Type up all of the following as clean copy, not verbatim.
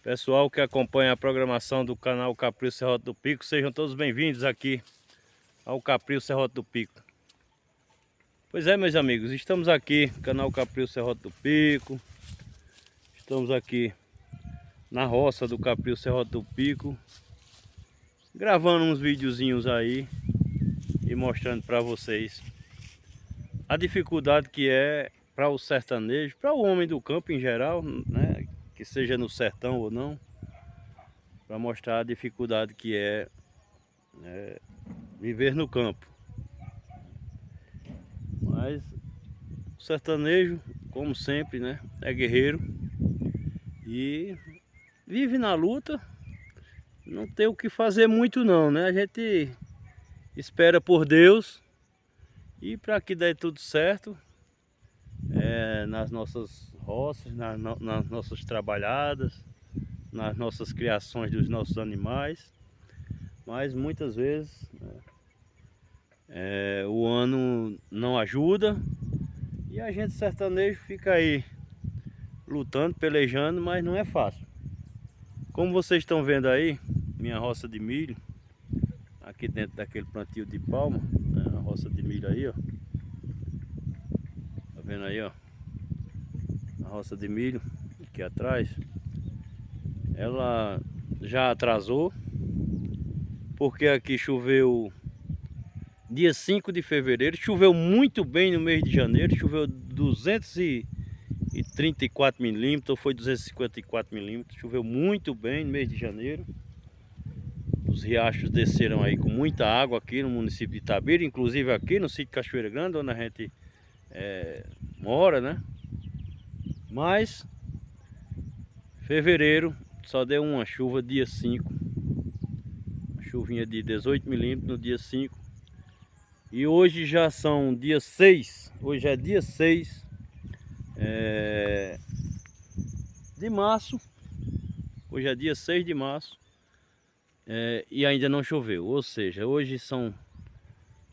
Pessoal que acompanha a programação do canal Capril Serrote do Pico, sejam todos bem-vindos aqui ao Capril Serrote do Pico. Pois é, meus amigos, estamos aqui no canal Capril Serrote do Pico. Estamos aqui na roça do Capril Serrote do Pico, gravando uns videozinhos aí e mostrando para vocês a dificuldade que é para o sertanejo, para o homem do campo em geral, né? Que seja no sertão ou não, para mostrar a dificuldade que é, viver no campo. Mas o sertanejo, como sempre, né, é guerreiro e vive na luta. Não tem o que fazer muito não, né? A gente espera por Deus e para que dê tudo certo nas nossas roças, nas nossas trabalhadas, nas nossas criações dos nossos animais. Mas muitas vezes o ano não ajuda e a gente sertanejo fica aí lutando, pelejando, mas não é fácil. Como vocês estão vendo aí, minha roça de milho, aqui dentro daquele plantio de palma, né, a roça de milho aí, ó. Tá vendo aí, ó? A roça de milho aqui atrás, ela já atrasou, porque aqui choveu dia 5 de fevereiro, choveu muito bem no mês de janeiro, choveu 234 milímetros, ou foi 254 milímetros, choveu muito bem no mês de janeiro. Os riachos desceram aí com muita água aqui no município de Itabira, inclusive aqui no sítio Cachoeira Grande, onde a gente mora, né? Mas fevereiro só deu uma chuva dia 5, uma chuvinha de 18 milímetros no dia 5. E hoje já são dia 6, hoje é dia 6 de março, hoje é dia 6 de março e ainda não choveu, ou seja, hoje são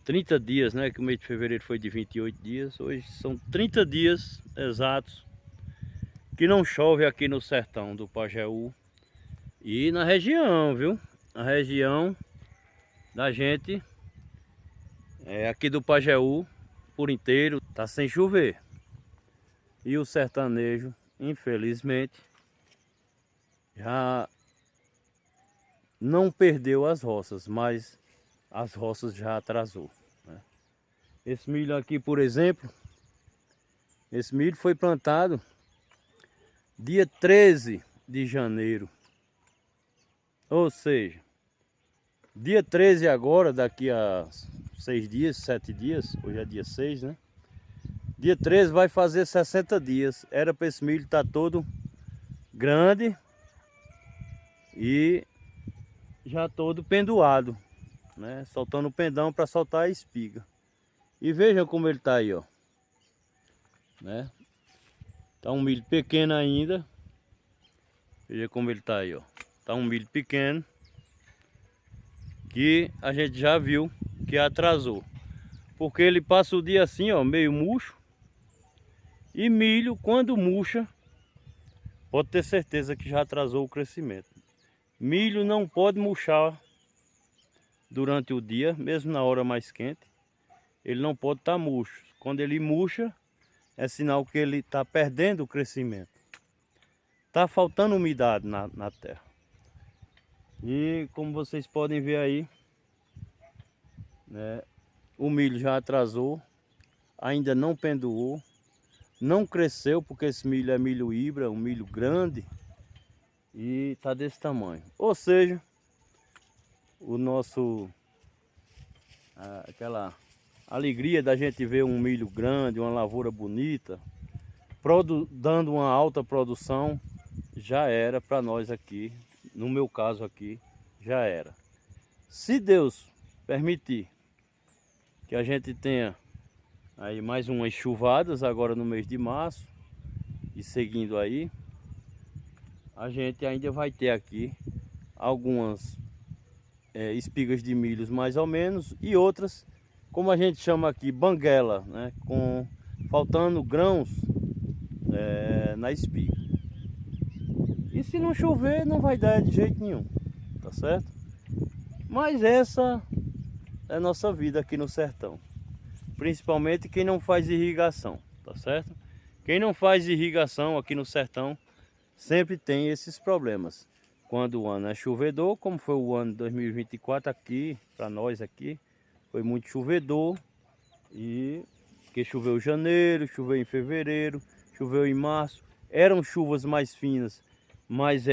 30 dias, né, que o mês de fevereiro foi de 28 dias, hoje são 30 dias exatos que não chove aqui no sertão do Pajeú e na região, viu? A região da gente, aqui do Pajeú, por inteiro, tá sem chover. E o sertanejo, infelizmente, já não perdeu as roças, mas as roças já atrasou, né? Esse milho aqui, por exemplo, esse milho foi plantado dia 13 de janeiro. Ou seja, dia 13 agora, daqui a 6 dias, 7 dias, hoje é dia 6, né? Dia 13 vai fazer 60 dias. Era para esse milho estar todo grande e já todo pendoado, né? Soltando o pendão para soltar a espiga. E vejam como ele está aí, ó, né? Tá um milho pequeno ainda. Veja como ele está aí, ó. Tá um milho pequeno que a gente já viu que atrasou, porque ele passa o dia assim, ó, meio murcho. E milho, quando murcha, pode ter certeza que já atrasou o crescimento. Milho não pode murchar durante o dia, mesmo na hora mais quente. Ele não pode estar murcho. Quando ele murcha, é sinal que ele está perdendo o crescimento. Está faltando umidade na terra. E como vocês podem ver aí, né, o milho já atrasou, ainda não pendoou, não cresceu, porque esse milho é milho híbrido, um milho grande, e tá desse tamanho. Ou seja, o nosso aquela alegria da gente ver um milho grande, uma lavoura bonita, dando uma alta produção, já era para nós aqui, no meu caso aqui, já era. Se Deus permitir que a gente tenha aí mais umas chuvadas agora no mês de março e seguindo aí, a gente ainda vai ter aqui algumas espigas de milhos mais ou menos, e outras, como a gente chama aqui, banguela, né, faltando grãos na espiga. E se não chover, não vai dar de jeito nenhum, tá certo? Mas essa é a nossa vida aqui no sertão. Principalmente quem não faz irrigação, tá certo? Quem não faz irrigação aqui no sertão sempre tem esses problemas. Quando o ano é chovedor, como foi o ano de 2024 aqui, para nós aqui, foi muito chovedor. E que choveu em janeiro, choveu em fevereiro, choveu em março. Eram chuvas mais finas, mas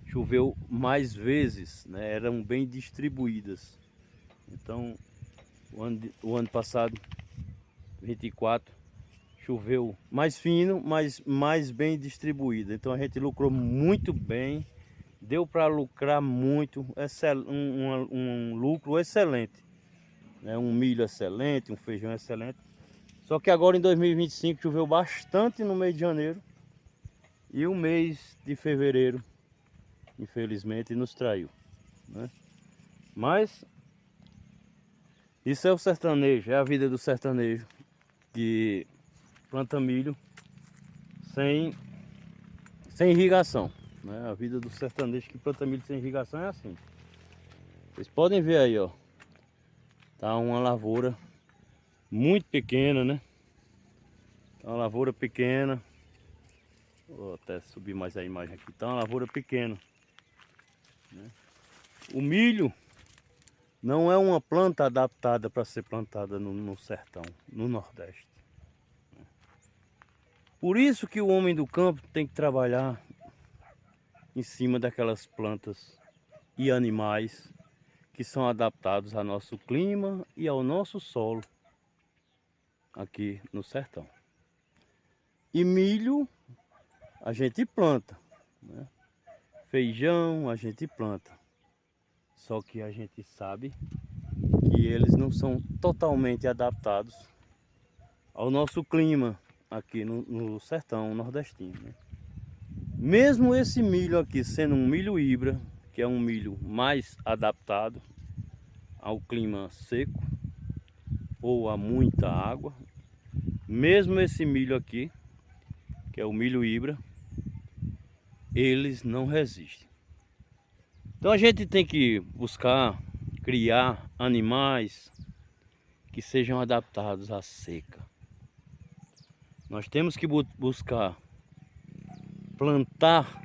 choveu mais vezes, né? Eram bem distribuídas. Então, o ano passado, 24, choveu mais fino, mas mais bem distribuído. Então a gente lucrou muito bem, deu para lucrar muito, um lucro excelente, né? Um milho excelente, um feijão excelente. Só que agora em 2025 choveu bastante no mês de janeiro e o mês de fevereiro, infelizmente, nos traiu, né? Mas isso é o sertanejo, é a vida do sertanejo que planta milho sem irrigação, né? A vida do sertanejo que planta milho sem irrigação é assim. Vocês podem ver aí, ó. Tá uma lavoura muito pequena, né? Tá uma lavoura pequena. Vou até subir mais a imagem aqui. Tá uma lavoura pequena, né? O milho não é uma planta adaptada para ser plantada no sertão, no Nordeste. Por isso que o homem do campo tem que trabalhar em cima daquelas plantas e animais que são adaptados ao nosso clima e ao nosso solo aqui no sertão. E milho a gente planta, né? Feijão a gente planta. Só que a gente sabe que eles não são totalmente adaptados ao nosso clima aqui no sertão nordestino, né? Mesmo esse milho aqui sendo um milho híbrido, que é um milho mais adaptado ao clima seco ou a muita água, mesmo esse milho aqui, que é o milho híbrido, eles não resistem. Então a gente tem que buscar criar animais que sejam adaptados à seca. Nós temos que buscar plantar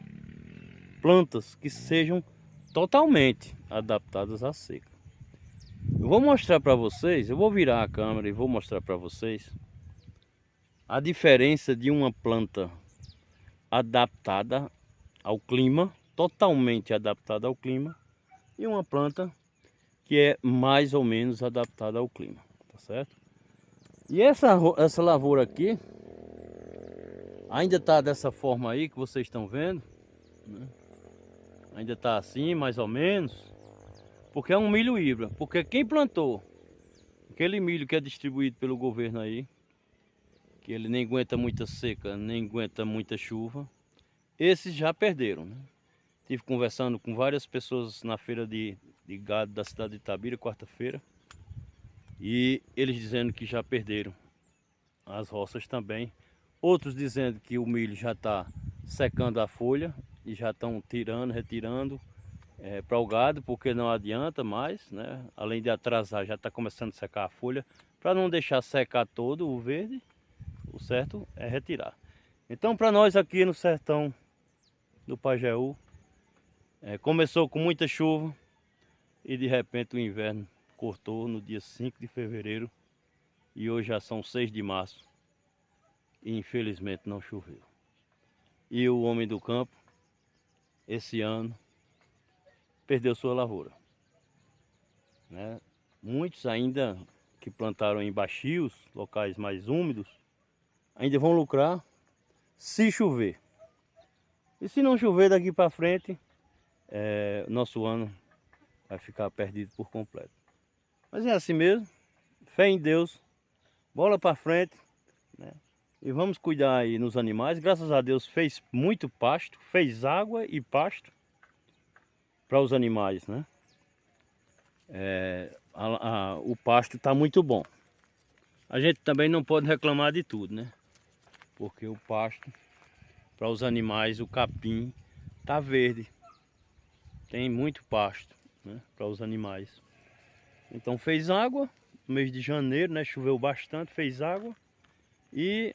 plantas que sejam totalmente adaptadas à seca. Eu vou mostrar para vocês, eu vou virar a câmera e vou mostrar para vocês a diferença de uma planta adaptada ao clima, totalmente adaptada ao clima, e uma planta que é mais ou menos adaptada ao clima, tá certo? E essa lavoura aqui ainda está dessa forma aí que vocês estão vendo, né? Ainda está assim, mais ou menos, porque é um milho híbrido. Porque quem plantou aquele milho que é distribuído pelo governo aí, que ele nem aguenta muita seca, nem aguenta muita chuva, esses já perderam, né? Estive conversando com várias pessoas na feira de gado da cidade de Itabira, quarta-feira, e eles dizendo que já perderam as roças também. Outros dizendo que o milho já está secando a folha e já estão tirando, retirando para o gado, porque não adianta mais, né? Além de atrasar, já está começando a secar a folha. Para não deixar secar todo o verde, o certo é retirar. Então, para nós aqui no sertão do Pajeú, começou com muita chuva e de repente o inverno cortou no dia 5 de fevereiro e hoje já são 6 de março e infelizmente não choveu. E o homem do campo, esse ano, perdeu sua lavoura, né? Muitos ainda que plantaram em baixios, locais mais úmidos, ainda vão lucrar se chover. E se não chover daqui para frente, nosso ano vai ficar perdido por completo. Mas é assim mesmo, fé em Deus, bola para frente, né? E vamos cuidar aí nos animais. Graças a Deus fez muito pasto, fez água e pasto para os animais, né? O pasto está muito bom. A gente também não pode reclamar de tudo, né? Porque o pasto para os animais, o capim tá verde. Tem muito pasto, né, para os animais. Então fez água no mês de janeiro, né? Choveu bastante, fez água e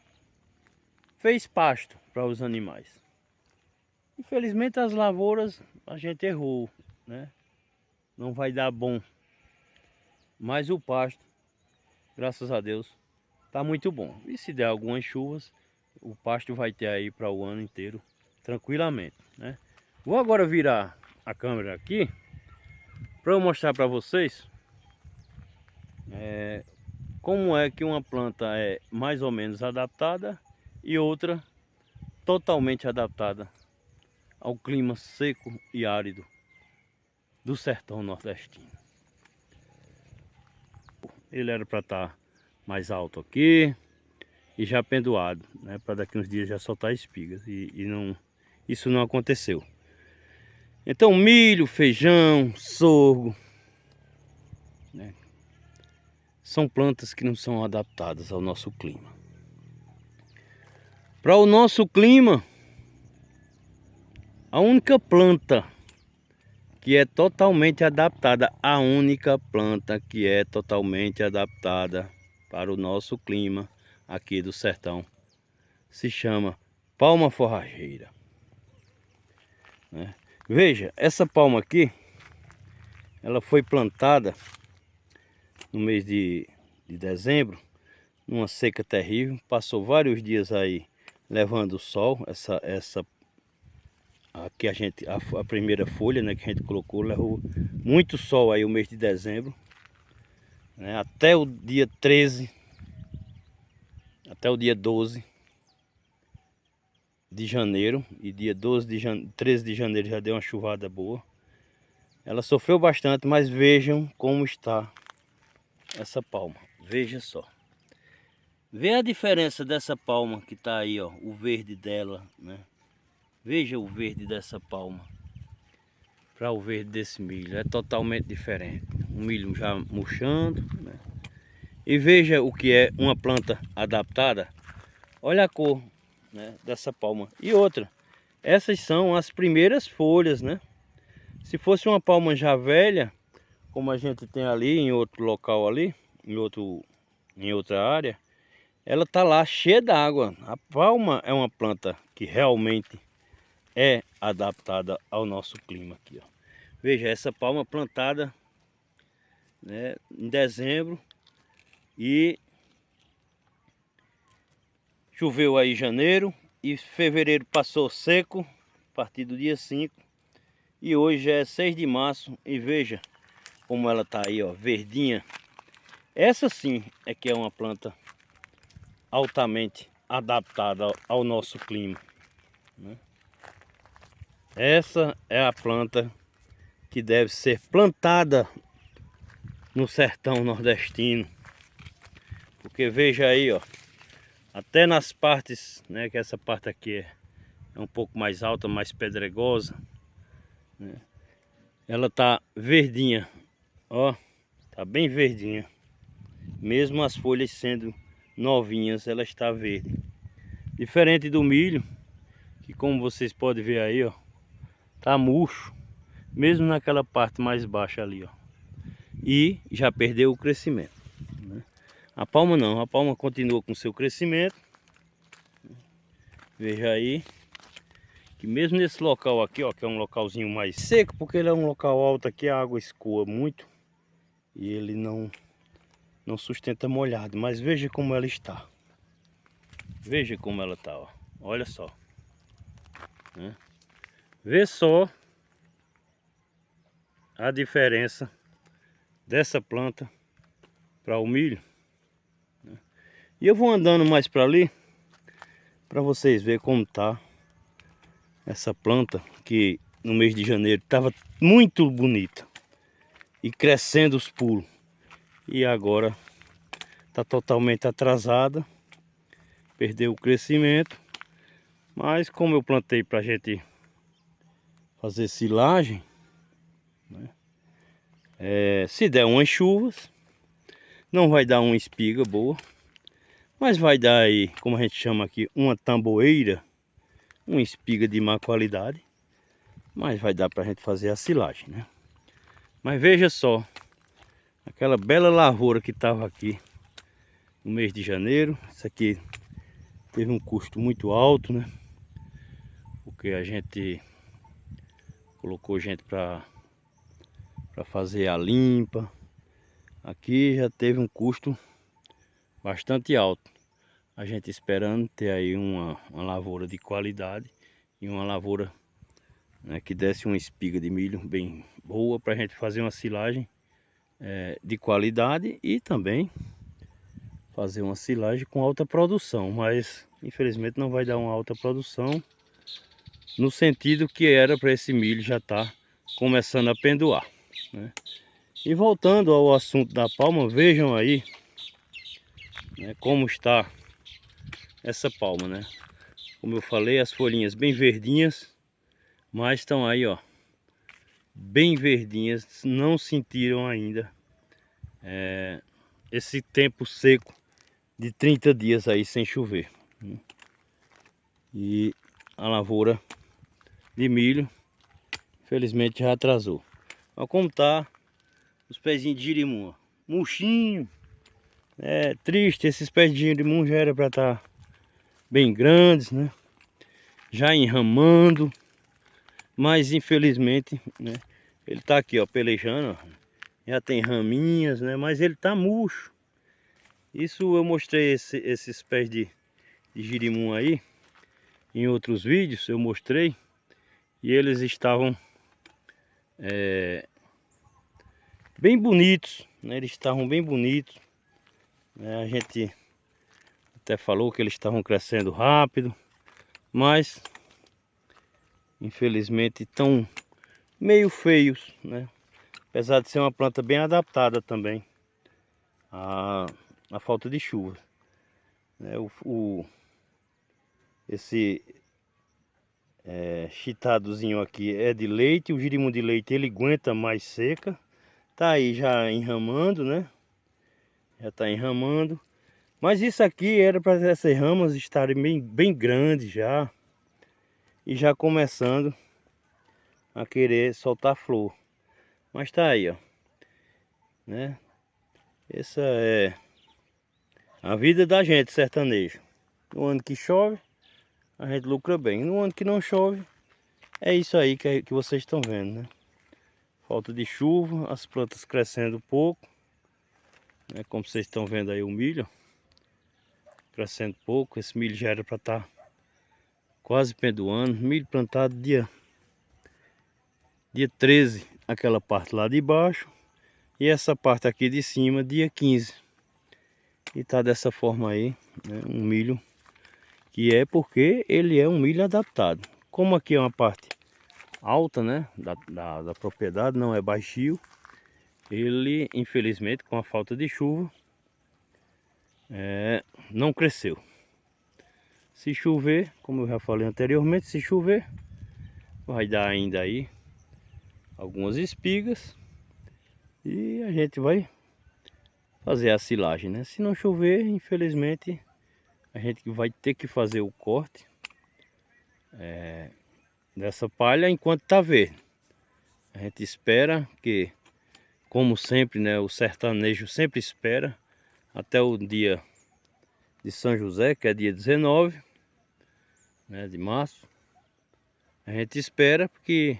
fez pasto para os animais. Infelizmente as lavouras a gente errou, né? Não vai dar bom. Mas o pasto, graças a Deus, tá muito bom. E se der algumas chuvas, o pasto vai ter aí para o ano inteiro, tranquilamente, né? Vou agora virar a câmera aqui para eu mostrar para vocês como é que uma planta é mais ou menos adaptada e outra totalmente adaptada ao clima seco e árido do sertão nordestino. Ele era para estar mais alto aqui e já pendoado, né, para daqui uns dias já soltar espigas isso não aconteceu. Então milho, feijão, sorgo, né, são plantas que não são adaptadas ao nosso clima. Para o nosso clima, a única planta que é totalmente adaptada, a única planta que é totalmente adaptada para o nosso clima aqui do sertão, se chama palma forrageira, né? Veja, essa palma aqui, ela foi plantada no mês de dezembro, numa seca terrível, passou vários dias aí levando sol. Essa aqui a primeira folha, né, que a gente colocou, levou muito sol aí o mês de dezembro, né, até o dia 13, até o dia 12 de janeiro, e dia 13 de janeiro já deu uma chuvada boa. Ela sofreu bastante, mas vejam como está essa palma. Veja só. Vê a diferença dessa palma que está aí, ó, o verde dela, né? Veja o verde dessa palma para o verde desse milho, é totalmente diferente. O milho já murchando, né? E veja o que é uma planta adaptada. Olha a cor, né, dessa palma. E outra, essas são as primeiras folhas, né? Se fosse uma palma já velha, como a gente tem ali em outro local ali, em outra área, ela tá lá cheia d'água. A palma é uma planta que realmente é adaptada ao nosso clima aqui, ó. Veja, essa palma plantada, né, em dezembro, e choveu aí em janeiro, e fevereiro passou seco a partir do dia 5, e hoje já é 6 de março, e veja como ela tá aí, ó, verdinha. Essa sim é que é uma planta altamente adaptada ao nosso clima, né? Essa é a planta que deve ser plantada no sertão nordestino, porque veja aí, ó, até nas partes, né, que essa parte aqui é um pouco mais alta, mais pedregosa, né, ela tá verdinha, ó, tá bem verdinha, mesmo as folhas sendo novinhas, ela está verde, diferente do milho, que como vocês podem ver aí, ó, tá murcho, mesmo naquela parte mais baixa ali, ó, e já perdeu o crescimento, né? A palma não, a palma continua com seu crescimento. Veja aí que mesmo nesse local aqui, ó, que é um localzinho mais seco, porque ele é um local alto aqui, a água escoa muito e ele não sustenta molhado, mas veja como ela está. Veja como ela está, ó. Olha só, né? Vê só a diferença dessa planta para o milho, né? E eu vou andando mais para ali para vocês verem como tá essa planta, que no mês de janeiro estava muito bonita e crescendo os pulos, e agora está totalmente atrasada, perdeu o crescimento. Mas como eu plantei para a gente fazer silagem, né, se der umas chuvas, não vai dar uma espiga boa, mas vai dar aí, como a gente chama aqui, uma tamboeira, uma espiga de má qualidade, mas vai dar para a gente fazer a silagem, né? Mas veja só, aquela bela lavoura que estava aqui no mês de janeiro. Isso aqui teve um custo muito alto, né? Porque a gente colocou gente para fazer a limpa. Aqui já teve um custo bastante alto. A gente esperando ter aí uma lavoura de qualidade e uma lavoura, né, que desse uma espiga de milho bem boa para a gente fazer uma silagem de qualidade e também fazer uma silagem com alta produção. Mas infelizmente não vai dar uma alta produção no sentido que era para esse milho já estar começando a pendoar, né? E voltando ao assunto da palma, vejam aí, né, como está essa palma, né? Como eu falei, as folhinhas bem verdinhas, mas estão aí, ó, bem verdinhas, não sentiram ainda esse tempo seco de 30 dias aí sem chover, né? E a lavoura de milho, infelizmente, já atrasou. Olha como tá os pezinhos de girimum, ó, murchinho. É triste, esses pés de girimum já era para estar bem grandes, né? Já enramando, mas infelizmente, né, ele tá aqui, ó, pelejando, ó. Já tem raminhas, né? Mas ele tá murcho. Isso eu mostrei esses pés de girimum aí em outros vídeos, eu mostrei, e eles estavam bem bonitos, né? Eles estavam bem bonitos, né? A gente até falou que eles estavam crescendo rápido, mas infelizmente estão meio feios, né? Apesar de ser uma planta bem adaptada também à falta de chuva, né? Esse chitadozinho aqui é de leite. O girimum de leite ele aguenta mais seca. Tá aí já enramando, né? Já tá enramando. Mas isso aqui era para essas ramas estarem bem grandes já. E já começando a querer soltar flor. Mas tá aí, ó, né? Essa é a vida da gente sertanejo. No ano que chove, a gente lucra bem. No ano que não chove, é isso aí que vocês estão vendo, né? Falta de chuva, as plantas crescendo pouco, né? Como vocês estão vendo aí o milho crescendo pouco. Esse milho já era para estar quase pendoando. Milho plantado dia 13, aquela parte lá de baixo, e essa parte aqui de cima dia 15. E tá dessa forma aí, né? Um milho que é porque ele é um milho adaptado. Como aqui é uma parte alta, né, da propriedade, não é baixio, ele infelizmente com a falta de chuva não cresceu. Se chover, como eu já falei anteriormente, se chover vai dar ainda aí algumas espigas e a gente vai fazer a silagem, né? Se não chover, infelizmente a gente vai ter que fazer o corte dessa palha enquanto tá verde. A gente espera que, como sempre, né, o sertanejo sempre espera até o dia de São José, que é dia 19, né, de março. A gente espera porque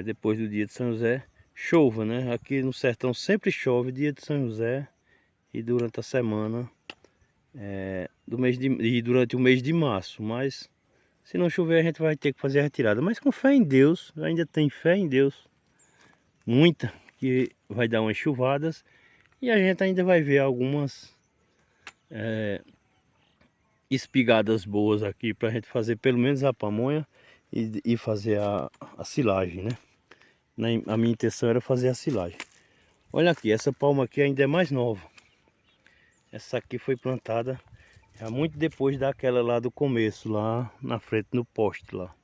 depois do dia de São José chova, né? Aqui no sertão sempre chove dia de São José e durante a semana e durante o mês de março. Mas se não chover a gente vai ter que fazer a retirada. Mas com fé em Deus, ainda tem fé em Deus, muita, que vai dar umas chuvadas e a gente ainda vai ver algumas espigadas boas aqui para a gente fazer pelo menos a pamonha e fazer a silagem, né? A minha intenção era fazer a silagem. Olha aqui, essa palma aqui ainda é mais nova. Essa aqui foi plantada já muito depois daquela lá do começo, lá na frente no poste lá.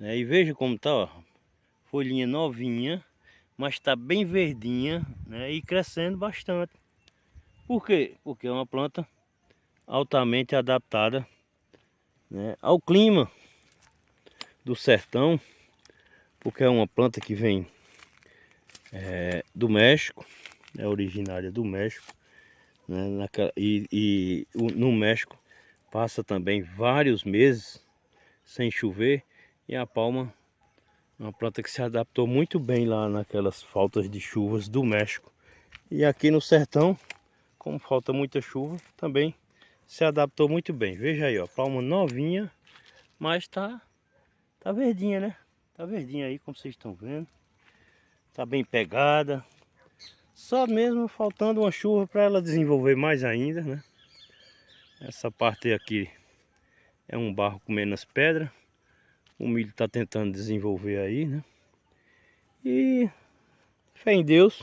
E veja como tá, ó, folhinha novinha, mas está bem verdinha, né? E crescendo bastante. Por quê? Porque é uma planta altamente adaptada né, ao clima do sertão, porque é uma planta que vem do México, é originária do México, né, no México passa também vários meses sem chover, e a palma é uma planta que se adaptou muito bem lá naquelas faltas de chuvas do México. E aqui no sertão, como falta muita chuva, também se adaptou muito bem. Veja aí, ó, palma novinha, mas tá verdinha, né? Tá verdinha aí, como vocês estão vendo. Tá bem pegada. Só mesmo faltando uma chuva para ela desenvolver mais ainda, né? Essa parte aqui é um barro com menos pedra. O milho tá tentando desenvolver aí, né? E fé em Deus,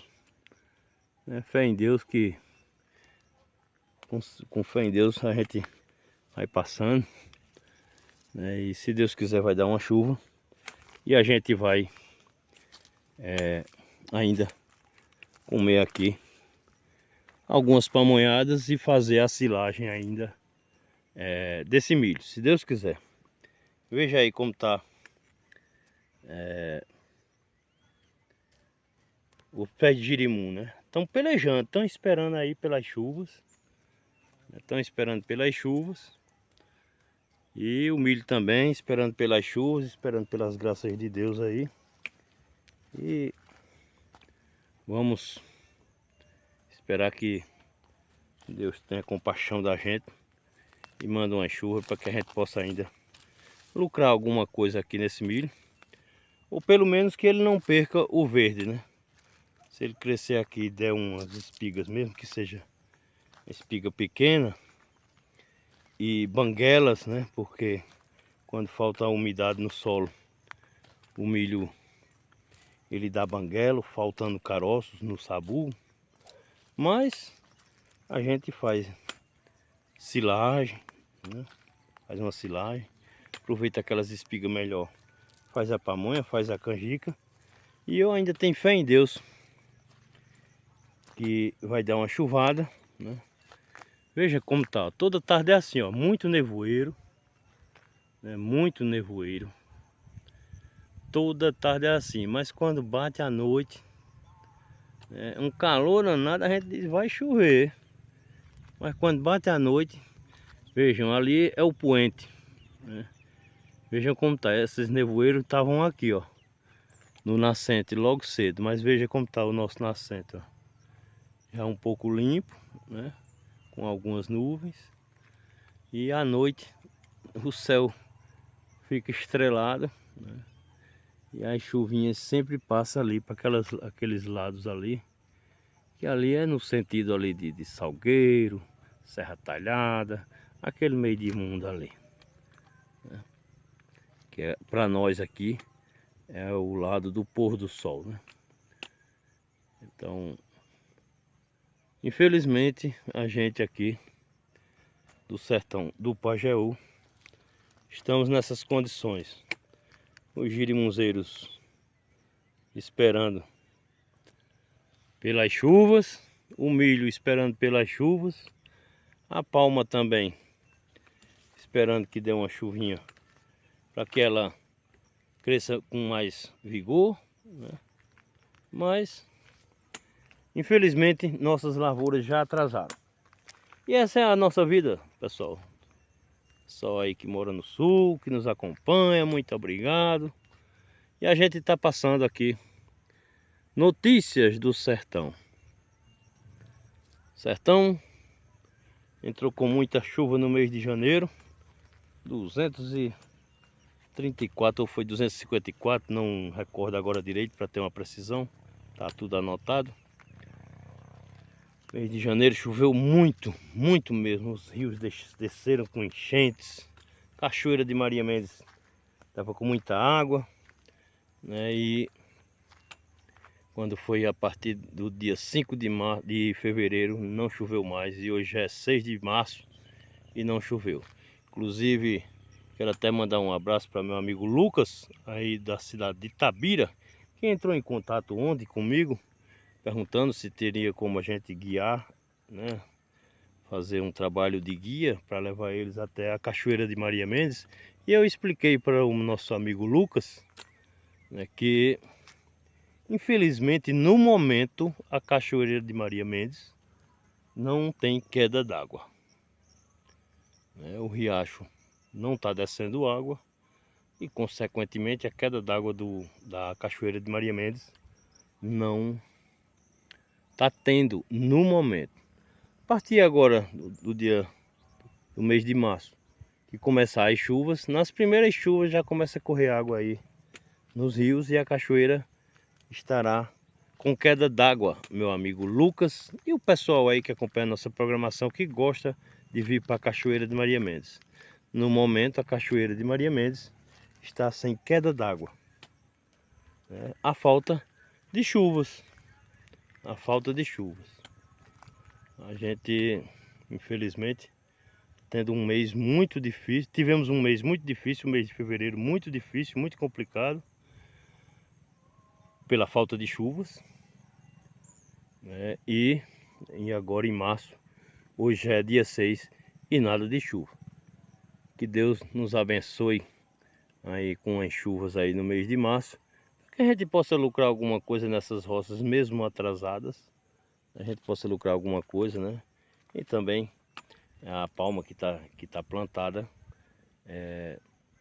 né? Fé em Deus que com fé em Deus a gente vai passando, né? E se Deus quiser vai dar uma chuva e a gente vai ainda comer aqui algumas pamonhadas e fazer a silagem ainda desse milho, se Deus quiser. Veja aí como tá o pé de girimum, né? Estão pelejando, estão esperando aí pelas chuvas, estão esperando pelas chuvas, e o milho também esperando pelas chuvas, esperando pelas graças de Deus aí. E vamos esperar que Deus tenha compaixão da gente e manda uma chuva para que a gente possa ainda lucrar alguma coisa aqui nesse milho, ou pelo menos que ele não perca o verde, né? Se ele crescer aqui e der umas espigas, mesmo que seja espiga pequena, e banguelas, né? Porque quando falta a umidade no solo, o milho ele dá banguelo, faltando caroços no sabugo. Mas a gente faz silagem, né? Faz uma silagem, aproveita aquelas espigas melhor, faz a pamonha, faz a canjica. E eu ainda tenho fé em Deus que vai dar uma chuvada, né? Veja como tá, toda tarde é assim, ó, muito nevoeiro, né? Muito nevoeiro. Toda tarde é assim, mas quando bate a noite, um calor danado, a gente diz vai chover. Mas quando bate a noite, vejam, ali é o poente, né? Vejam como tá, esses nevoeiros estavam aqui, ó, no nascente logo cedo, mas veja como tá o nosso nascente, ó. Já um pouco limpo, né? Com algumas nuvens. E à noite o céu fica estrelado, né? E as chuvinhas sempre passam ali para aqueles lados ali, que ali é no sentido ali de Salgueiro, Serra Talhada, aquele meio de mundo ali, né? Que é, para nós aqui é o lado do pôr do sol, né? Então, infelizmente, a gente aqui do sertão do Pajeú estamos nessas condições. Os girimuzeiros esperando pelas chuvas, o milho esperando pelas chuvas, a palma também esperando que dê uma chuvinha para que ela cresça com mais vigor, né? Mas infelizmente nossas lavouras já atrasaram. E essa é a nossa vida, pessoal. Pessoal aí que mora no sul, que nos acompanha, muito obrigado. E a gente está passando aqui notícias do sertão. Sertão entrou com muita chuva no mês de janeiro. 234 ou foi 254, não recordo agora direito para ter uma precisão. Tá tudo anotado. Mês de janeiro choveu muito, muito mesmo. Os rios desceram com enchentes. Cachoeira de Maria Mendes estava com muita água, né? E quando foi a partir do dia 5 de fevereiro não choveu mais. E hoje é 6 de março e não choveu. Inclusive, quero até mandar um abraço para meu amigo Lucas, aí da cidade de Itabira, que entrou em contato ontem comigo, perguntando se teria como a gente guiar, né? fazer um trabalho de guia para levar eles até a Cachoeira de Maria Mendes. E eu expliquei para o nosso amigo Lucas, né, que infelizmente no momento a Cachoeira de Maria Mendes não tem queda d'água. O riacho não está descendo água e consequentemente a queda d'água da Cachoeira de Maria Mendes não está tendo no momento. A partir agora do mês de março, que começar as chuvas, nas primeiras chuvas já começa a correr água aí nos rios e a cachoeira estará com queda d'água, meu amigo Lucas e o pessoal aí que acompanha a nossa programação, que gosta de vir para a Cachoeira de Maria Mendes. No momento a Cachoeira de Maria Mendes está sem queda d'água, a falta de chuvas, a gente infelizmente tendo um mês muito difícil, tivemos um mês muito difícil, o mês de fevereiro muito difícil, muito complicado, pela falta de chuvas, e agora em março, hoje já é dia 6 e nada de chuva. Que Deus nos abençoe aí com as chuvas aí no mês de março, que a gente possa lucrar alguma coisa nessas roças mesmo atrasadas, a gente possa lucrar alguma coisa, né? E também a palma que tá plantada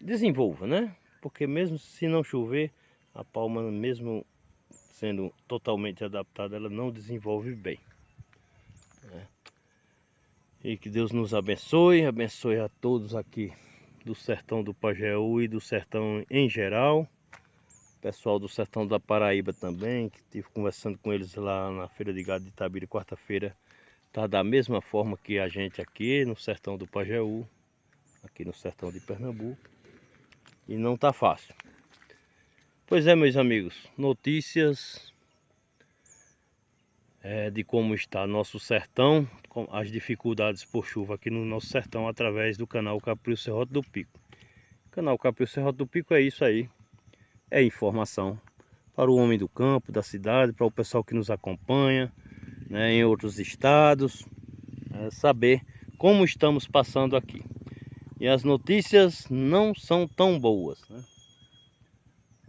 desenvolva, né? Porque mesmo se não chover, a palma mesmo sendo totalmente adaptada, ela não desenvolve bem, E que Deus nos abençoe, abençoe a todos aqui do sertão do Pajeú e do sertão em geral. Pessoal do sertão da Paraíba também, que estive conversando com eles lá na Feira de Gado de Itabira, quarta-feira. Tá da mesma forma que a gente aqui no sertão do Pajeú, aqui no sertão de Pernambuco. E não tá fácil. Pois é, meus amigos, notícias de como está nosso sertão, com as dificuldades por chuva aqui no nosso sertão, através do canal Caprio Serrote do Pico. O canal Caprio Serrote do Pico é isso aí, é informação para o homem do campo, da cidade, para o pessoal que nos acompanha, em outros estados, saber como estamos passando aqui. E as notícias não são tão boas,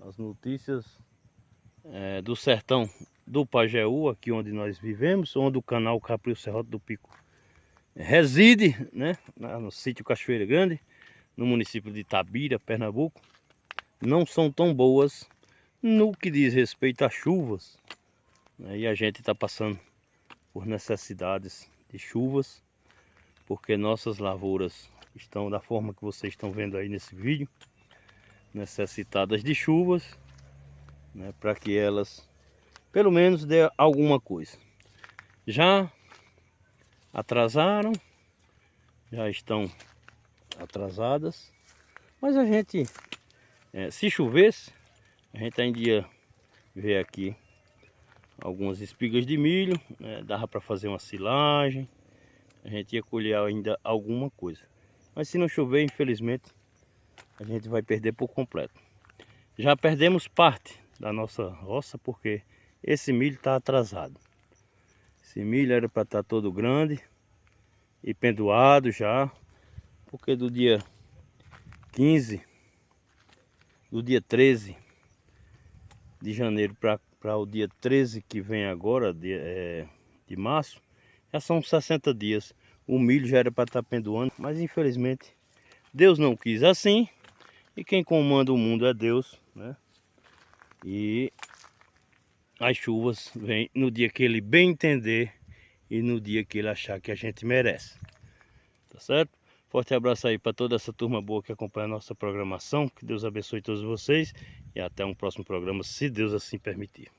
As notícias do sertão do Pajeú, aqui onde nós vivemos, onde o canal Caprio Serrote do Pico reside, no sítio Cachoeira Grande, no município de Itabira, Pernambuco, não são tão boas no que diz respeito a chuvas, e a gente está passando por necessidades de chuvas, porque nossas lavouras estão da forma que vocês estão vendo aí nesse vídeo, necessitadas de chuvas, para que elas pelo menos dê alguma coisa. Já atrasaram, já estão atrasadas, mas a gente, se chovesse, a gente ainda ia ver aqui algumas espigas de milho, dava para fazer uma silagem, a gente ia colher ainda alguma coisa. Mas se não chover, infelizmente, a gente vai perder por completo. Já perdemos parte da nossa roça porque esse milho está atrasado. Esse milho era para estar todo grande e pendoado já, porque do dia 15, do dia 13 de janeiro para o dia 13 que vem agora, de março, já são 60 dias. O milho já era para estar pendoando, mas infelizmente Deus não quis assim, e quem comanda o mundo é Deus, E as chuvas vêm no dia que ele bem entender e no dia que ele achar que a gente merece. Tá certo? Forte abraço aí para toda essa turma boa que acompanha a nossa programação. Que Deus abençoe todos vocês e até um próximo programa, se Deus assim permitir.